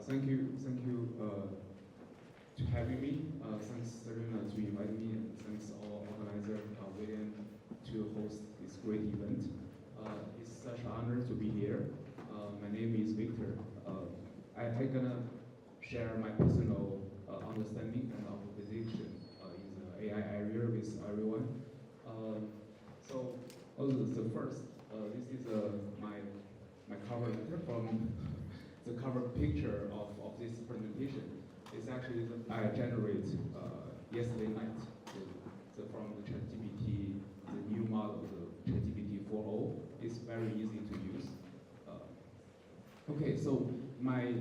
thank you to having me. Thanks Serena to invite me, and thanks all organizer William to host this great event. It's such an honor to be here. My name is Victor. I'm gonna share my personal understanding and our position in the AI area with everyone. The first, this is my cover letter from the cover picture of this presentation. It's actually I generated yesterday night from the ChatGPT, the new model, the ChatGPT 4.0. It's very easy to use. Okay, so my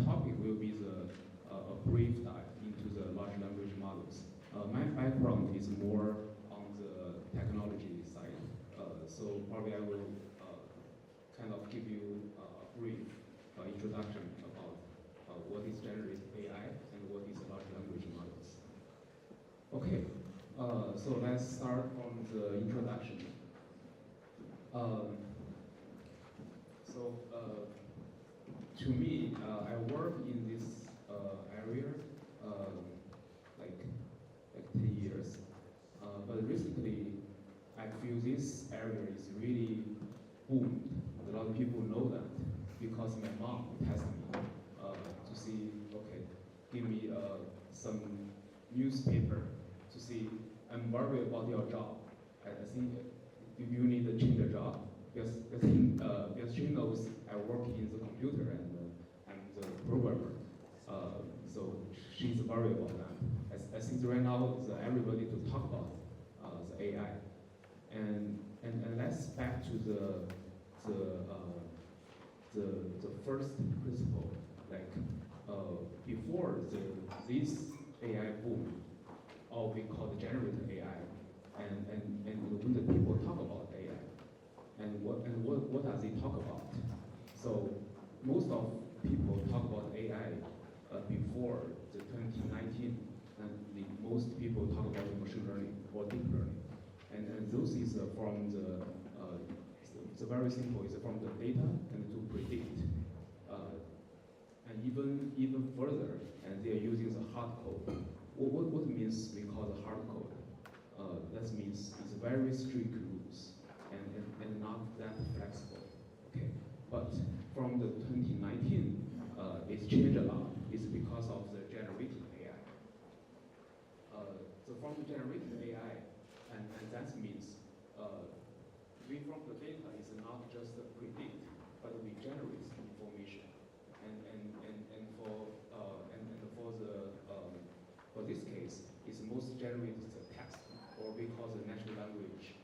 topic will be a brief dive into the large language models. My background is more on the technology side, so probably I will kind of give you a brief introduction about what is generative AI and what is large language models. Okay, so let's start from the introduction. To me, I work in this area like 10 years, but recently I feel this area is really boomed. A lot of people know that because my mom tested me to see, okay, give me some newspaper to see, I'm worried about your job. I think you need to change your job because she knows I work in the computer and I'm the programmer. So she's worried about that. I think right now everybody to talk about the AI. And let's back to the first principle. Like before this AI boom, or we call the generative AI, and when the people talk about AI, and what does it talk about? So most of people talk about AI before the 2019, and most people talk about machine learning or deep learning, and those is from it's very simple. It's from the data and to predict, and even further, and they are using the hard code. What means we call the hard code? That means it's very strict rules and not that flexible. Okay, but from the 2019, it's changed a lot. It's because of the generative AI. So from the generative AI, and that means we from the data is not just predict, but we generate information. For this case, it's most generated the text, or we call the natural language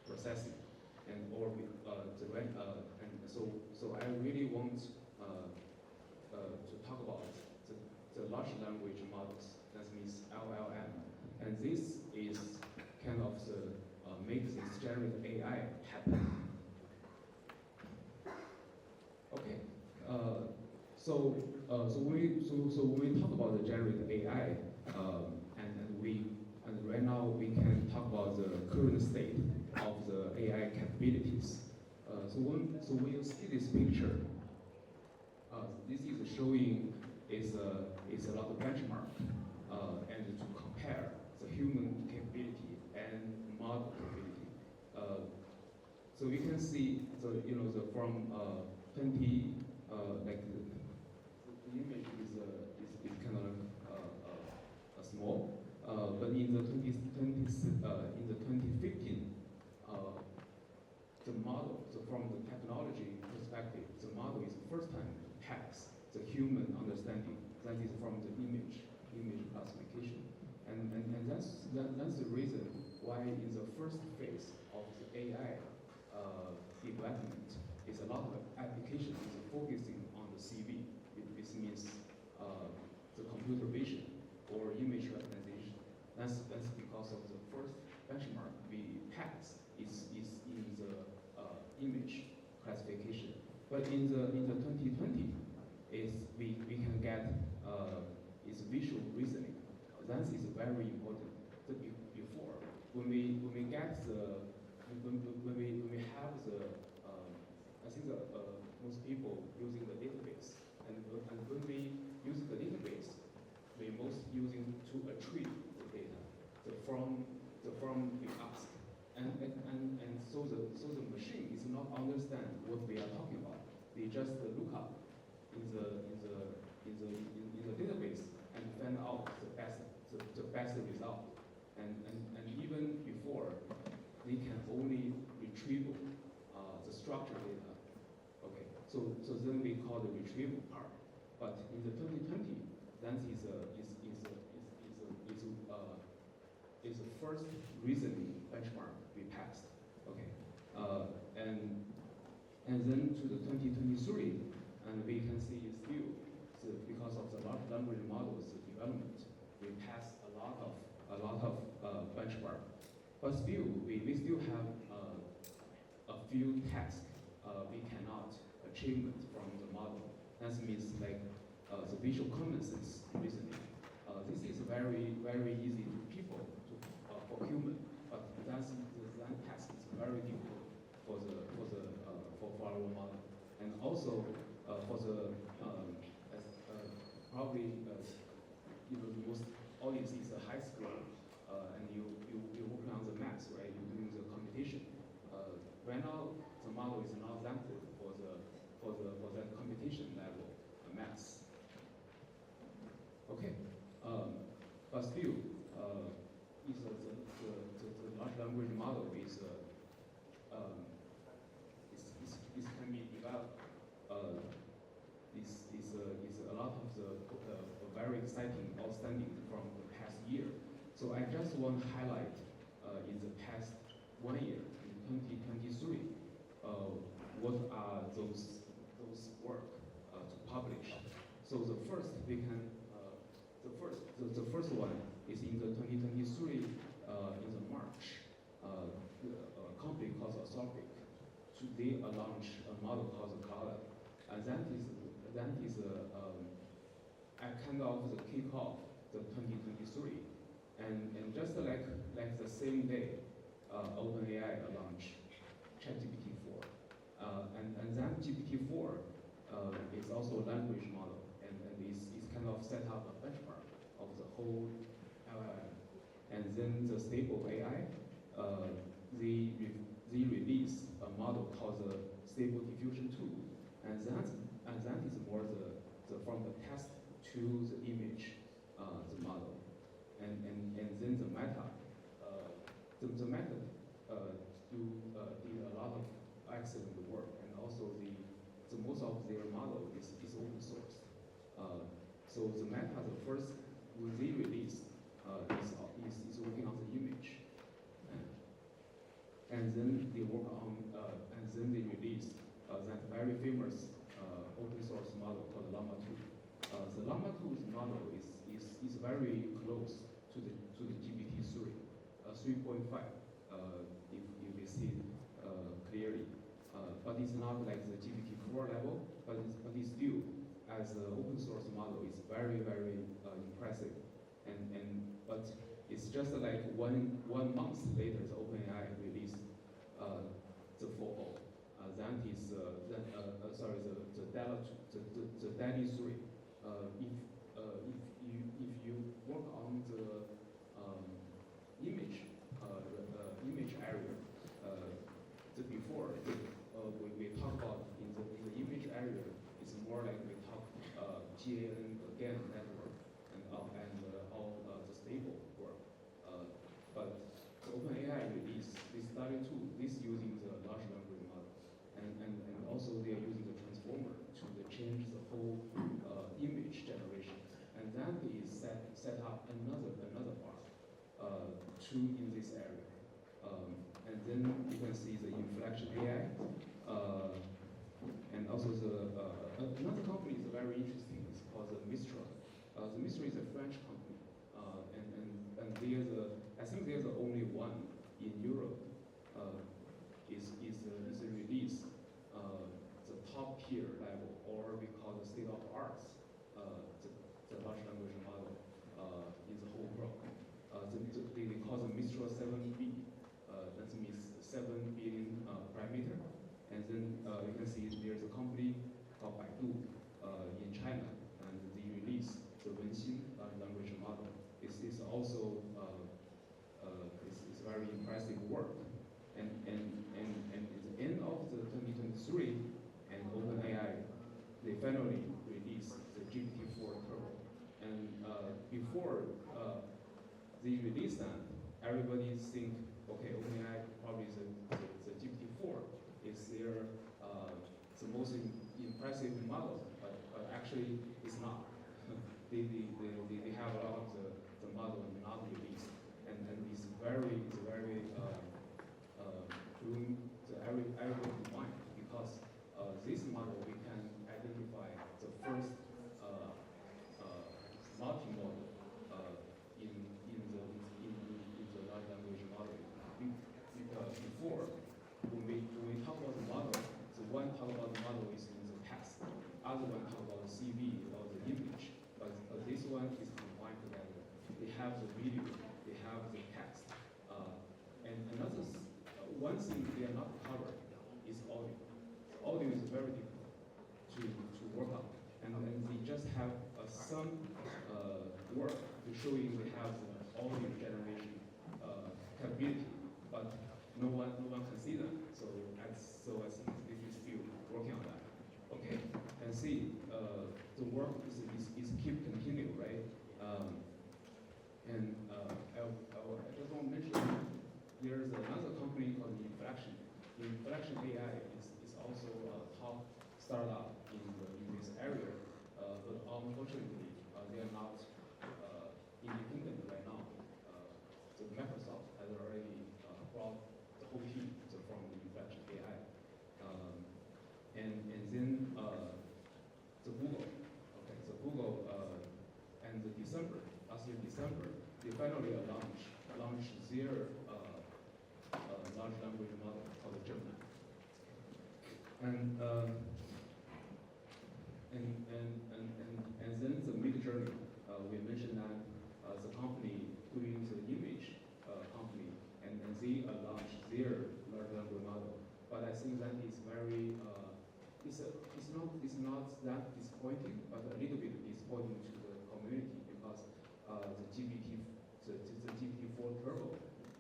processing, and so I really want to talk about the large language models. That means LLM, and this is kind of the makes this generative AI happen. Okay, so when we talk about the generative AI, and right now we can talk about the current state of the AI capabilities. So when you see this picture, this is showing is a lot of benchmark and to compare the human capability and model capability. So we can see the from 20 like the image is kind of small, but in the 2015 the model, so from the technology perspective, the model is the first time has the human understanding. That is from the image classification, and that's the reason why in the first phase of the AI development is a lot of applications is focusing on the CV. This means the computer vision or image recognition. That's because of the first benchmark we pass is in the image classification. But in the 2020 is we can get is visual reasoning. That is very important. Before when we get the when we have the I think most people using the database, and and when we use the database, we most using to retrieve the data, from we ask, and so the machine is not understand what we are talking about. They just look up in the database and find out the best result. And even before, they can only retrieve the structured data. Okay, so then we call the retrieval part. But in the 2020, that is the first reasoning benchmark we passed. Okay, and then to the 2023, and we can see still, because of the large language models development, we passed a lot of benchmark. But still, we still have a few tasks we cannot achievement from the model. That means like the visual common sense reasoning. This is very easy to people, for human, but that task is very difficult for our model. And also for the probably most audience is a high school, and you're working on the maths, right? You're doing the computation. Right now, the model is not adapted for that computation level maths. Okay, but still, the large language model is can be developed. Is a lot of the very exciting, outstanding from the past year. So I just want to highlight in the past 1 year, in 2023, what are those work to publish. So the first we can, the first one is in the 2023 in the March, a company called Anthropic. They launched a model called the Cloud, and that is a kind of the kickoff the 2023, and just like the same day, OpenAI launched ChatGPT-4, and that GPT-4 is also a language model, and is kind of set up a benchmark of the whole LLM. And then the stable AI, they release a model called the Stable Diffusion 2, and that is more the from the text to the image, the model, and then the meta, the method did a lot of excellent work, and also the most of their model is open source. So the meta, the first when they release is working on the image. And then they work on, and then they release that very famous open source model called Llama 2. The Llama 2's model is very close to the GPT-3, 3.5, if you see it clearly. But it's not like the GPT-4 level, but it's still, as an open source model, is very impressive. But it's just like one month later, the OpenAI released the 4.0. That is the DALL-E 3. If you work on the image area, the before we talk about in the image area, it's more like we talk GAN again network and all the stable work. But the OpenAI release this DALL-E 2, this using the large language model, and also they are using the transformer to change the whole image generation, and that is set up another bar in this area. And then you can see the inflection AI, and also another company is very interesting. It's called the Mistral. The Mistral is a French company, and I think there's only one in Europe. Is release the top tier level, or we call the state of arts, the large language model in the whole world. They call the Mistral 7B. That means 7 billion parameter. And then you can see there's a company called Baidu in China. also is very impressive work. And at the end of the 2023, and OpenAI, they finally released the GPT-4 Turbo. And before they released that, everybody think, okay, OpenAI probably the GPT-4 is their the most impressive model, but actually it's not. they have a lot of the model not released, and it's very doing everyone mind, because this model we can identify the first multimodal in the large language model. Before, when we talk about the model, the one talk about the model is in the text, other one talk about the CV or the image, but this one is combined together. They have the video, they have the text, and another one thing they are not covered is audio. The audio is very difficult to work on, and they just have some work to show you they have the audio generation capability, but no one can see them. So I think this is still working on that. Okay, and see the work is keep continue, right? And I just want to mention there's another company called Inflection. Inflection AI is also a top startup in this area, but unfortunately they are not independent right now. So Microsoft has already brought the whole team from the Inflection AI, and then the Google. Okay, so Google and last year December, they finally launched their large language model called Gemini. And then the Mid-Journey, we mentioned that the company doing the image company, and they launched their large language model. But I think that is very it's not that disappointing, but a little bit disappointing to the community, because the GPT-4 Turbo,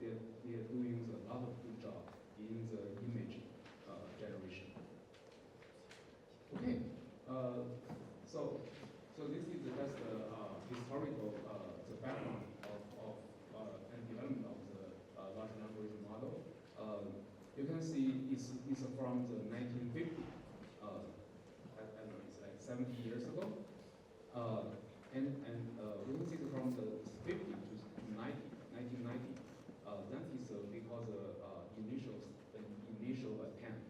they're doing a lot of good job in the image generation. Okay, so this is just historical the background of and development of the large language model. You can see it's from the 1950. I don't know, it's like 70 years ago. And we can see from the 50 to 1990. That is because initial attempts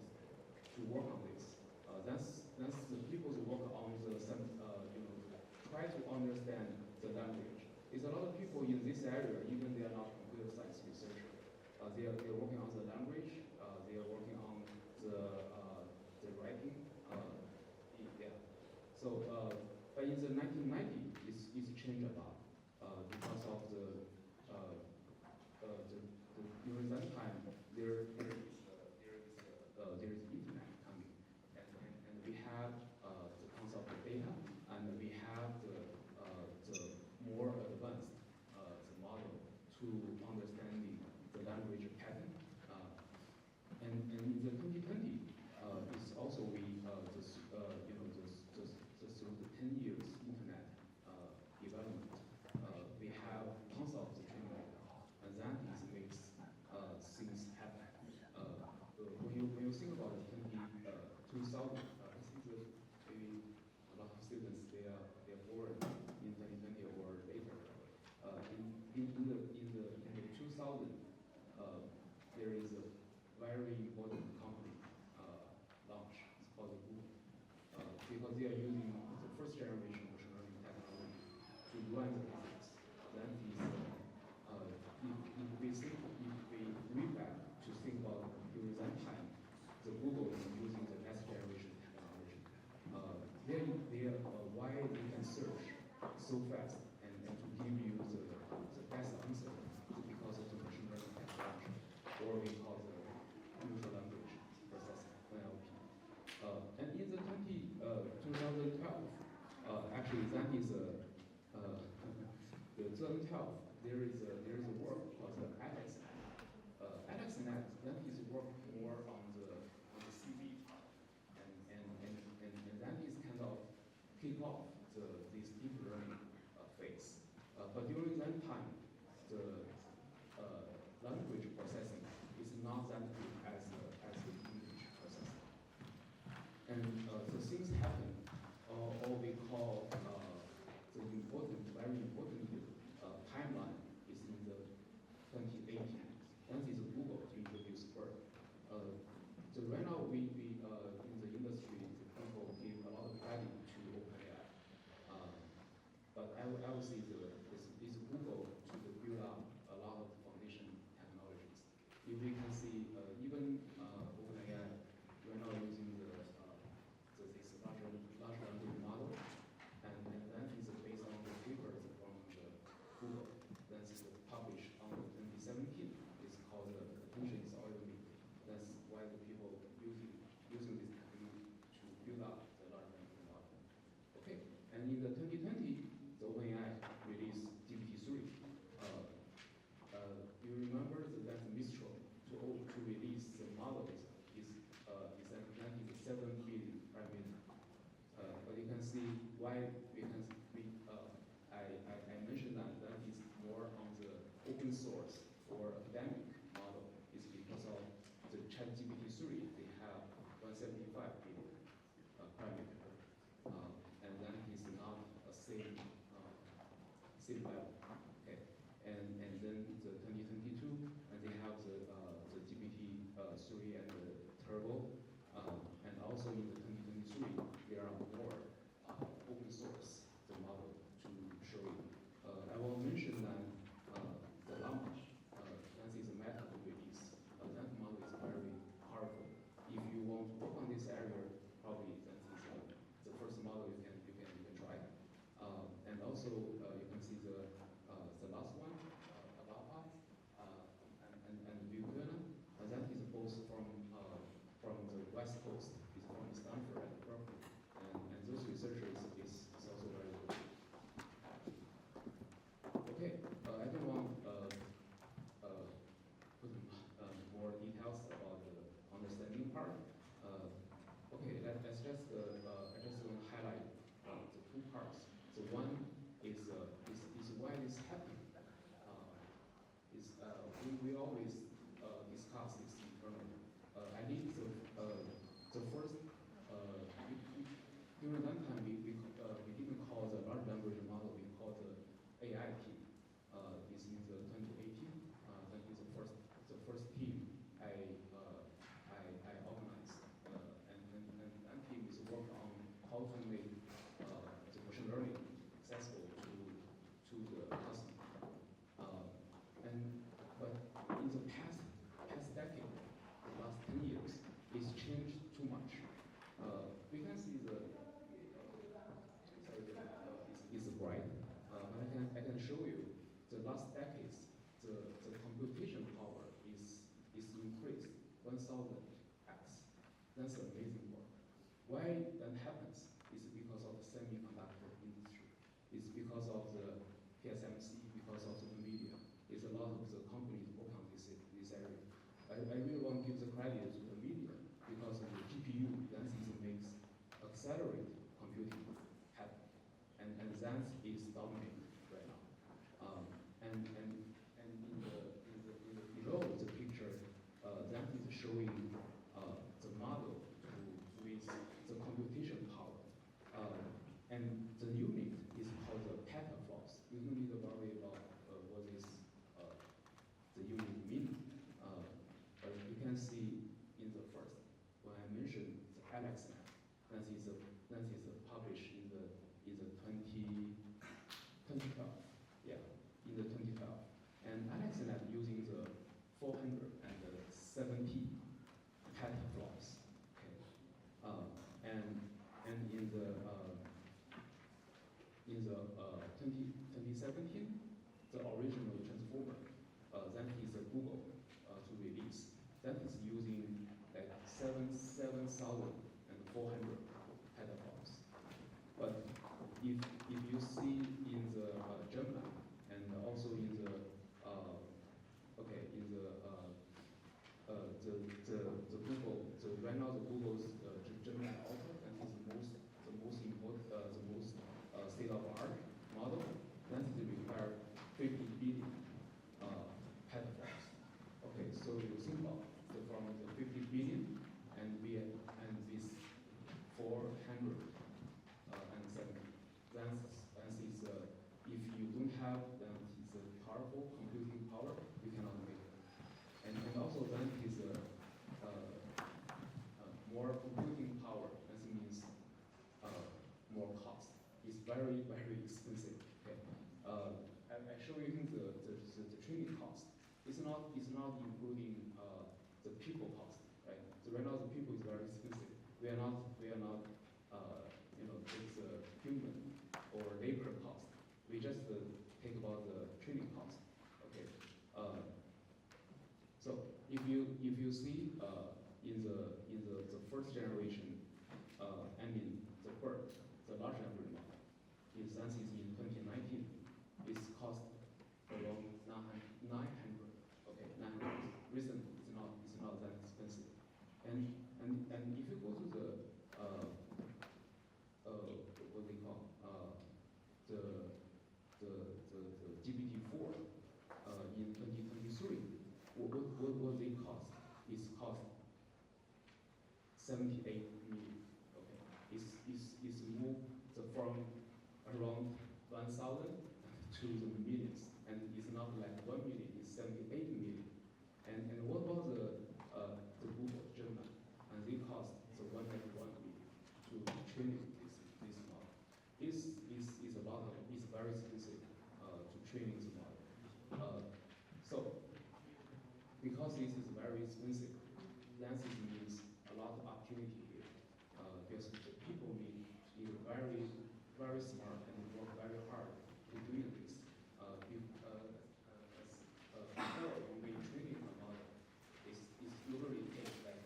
to work on this. That's the people who work on the try to understand the language. There's a lot of people in this area, even they are not computer science researchers. They are working on the language. They are working on the writing. Yeah. So, but in the 1990s, it's changed a lot because of during that time there is internet coming, and we have the concept of data, and we have the more advanced the model to understanding the language pattern. And in the 2020, is also we through the 10 years internet development, we have tons of the internet, and that makes things happen. When you think about the 2000, I think that maybe a lot of students they're born in 2020 or later. In the 2000, there is a very important company launch. It's called Google, because they are using the first generation machine learning technology to run the business. That is, if we read back to think about during that time, the Google is using the next generation technology. Why they can search so fast and to give you the best answer is because of the machine learning technology, or we call the natural language processing, NLP. And in the 2012, actually that is the 2012 there is a work called the AlexNet. AlexNet, that is work more on the CV part, and that is kind of kick off this deep learning phase. But during that time, the language processing is not that good as the image processing. And the things happen, or we call the important, very important timeline is in the 2018. That is Google to introduce BERT. So right now we in the industry, the people give a lot of credit to OpenAI. But I would say it's Google to build up a lot of foundation technologies. If we can see, even OpenAI right now using this large language model, and that is based on the papers from the Google that is published on 2017. It's called the attention is already. That's why the people using this technique to build up the large language model. Okay, and in the 2020, the OpenAI released GPT-3. You remember that Mistral to release the models is 7 billion parameters. But you can see why I mentioned that is more on the open source for academic model is because of the ChatGPT-3. They have 175 billion parameter, and that is not a same level. Okay, and then the 2022, and they have the GPT-3 and the Turbo, and also in the 2023 there are more open source the model to show you. I will mention that the launch, that is a method release. That model is very powerful. If you want to work on this area, probably that is the first model you can try. And also you can see the last one, Alapa, and Viviana. That is both from the West Coast. It's from Stanford and Berkeley, and those researchers is also very good. Okay, I don't want put more details about the understanding part. Okay, let's just I just want to highlight the two parts. So one is why this happening. We always discuss this internally. I think the first during that time we didn't call the large language model. We called the AI team. Is in the 2018. That is the first team I organized, and that team is work on how to make the machine learning accessible to the customer. But in the past decade, the last 10 years, it's changed too much. We can see it's bright, but I can show you the last decades, the computation power is increased 1,000x. That's amazing work. Why that happens is because of the semiconductor industry. It's because of the TSMC, because of the NVIDIA. It's a lot of the companies work on this area. I really want to give the credit to NVIDIA because of the GPU that makes accelerate computing happen, and that is dominating right now. And in the below the picture, that is showing the model with the computation power. And the unit is called the petaflops. You don't need to worry about what is the unit mean. But you can see in the first, when I mentioned the AlexNet, that is published in the 2012. Yeah, in the 2012. And AlexNet using the 470 petaflops. Okay. And in the 2017, the original transformer that is a Google to release. That is using like 7,400 petaflops. But if you see in the Gemini and also in the very, very expensive. Okay. I show you the training cost. It's not including the people cost, right? So right now the people is very expensive. We are not it's human or labor cost. We just think about the training cost. Okay. So if you see in the first generation, the BERT, the large language model, in in 2019, it's cost around 900. Okay, 900. Recently, it's not that expensive. And if you go to the what they call the GPT-4 in 2023, what they cost is cost 78 million. Okay, it's moved from around 1,000 to the millions, and it's not like 1 million, it's 78 million. And what about the Google Gemini? And they cost the 101 million to train this model. Is a lot of, it's very expensive to training the model. So because this is very expensive, that means a lot of opportunity here. Because the people need very, very smart and work very hard to doing this. Before when we training a model, it's usually takes like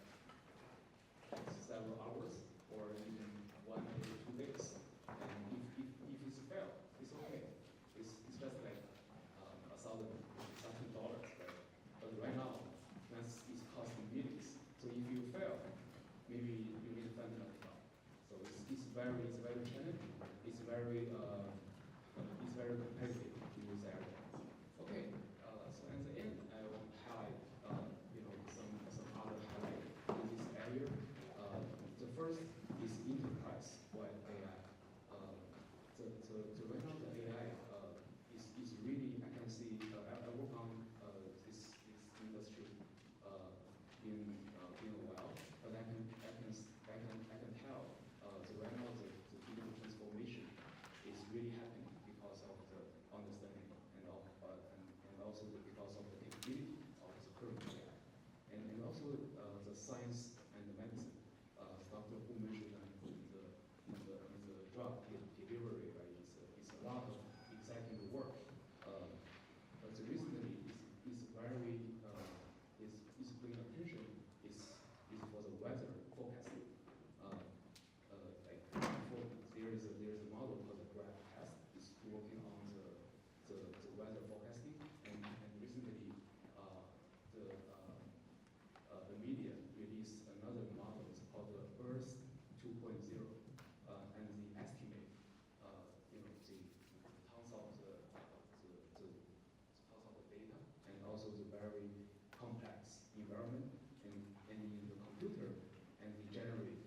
several hours or even 1 or 2 days. And if it's fail, it's okay. It's just like $1,000 something, right? But right now, it's costing millions. So if you fail, maybe you need to find another job. So it's very challenging. It's very competitive in this area. Okay. So at the end, I will highlight some other highlight in this area. The first is enterprise-wide AI. Right now the AI is really, I can see, I work on this industry in a while, but I can tell right now the digital transformation is really happening because of the understanding and also because of the capability of the current AI, and also the science and the medicine. Dr. Hu mentioned that in the drug delivery, right? It's a lot of exciting work. But recently, is very is paying attention is for the weather forecasting. There's a model called the Graph Test. It's working on the weather forecasting, and recently the media released another model. It's called the Earth 2.0, and the estimate the tons of the data, and also the very complex environment and in the computer, and we generate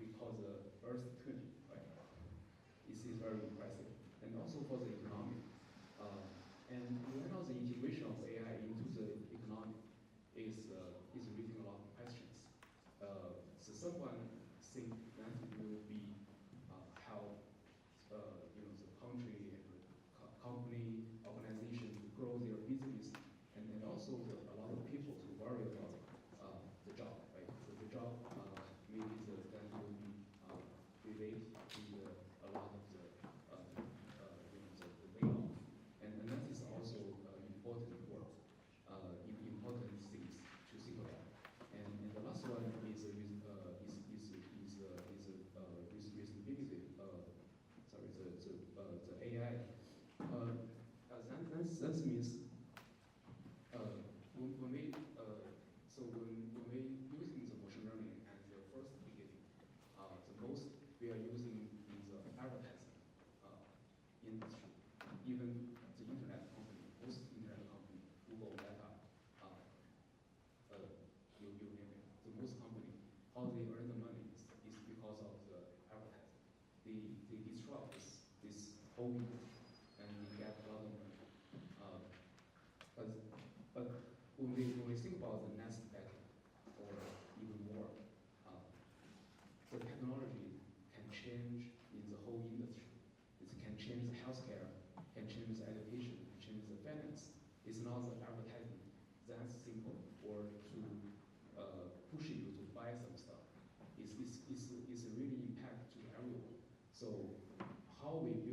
we call the Earth twinning, right? This is very impressive, and also for the economy. And right now the integration of AI into the economy is raising a lot of questions. So someone think that it will be how the country and the company, organization to grow their business, and then also a lot of people to worry about the job, right? So the job maybe that will be related to a lot of the layoff, and that is also important work, important things to think about. And the last one is usability. Sorry, the AI. That means when we when we using the machine learning at the first beginning, the most we are using in the advertising industry, even the internet company, most internet company, Google, Meta, you name it, the most company, how they earn the money is because of the advertising. They disrupt this whole industry and they get a lot of money. not the advertising that simple or to push you to buy some stuff. It's really impact to everyone. So how we build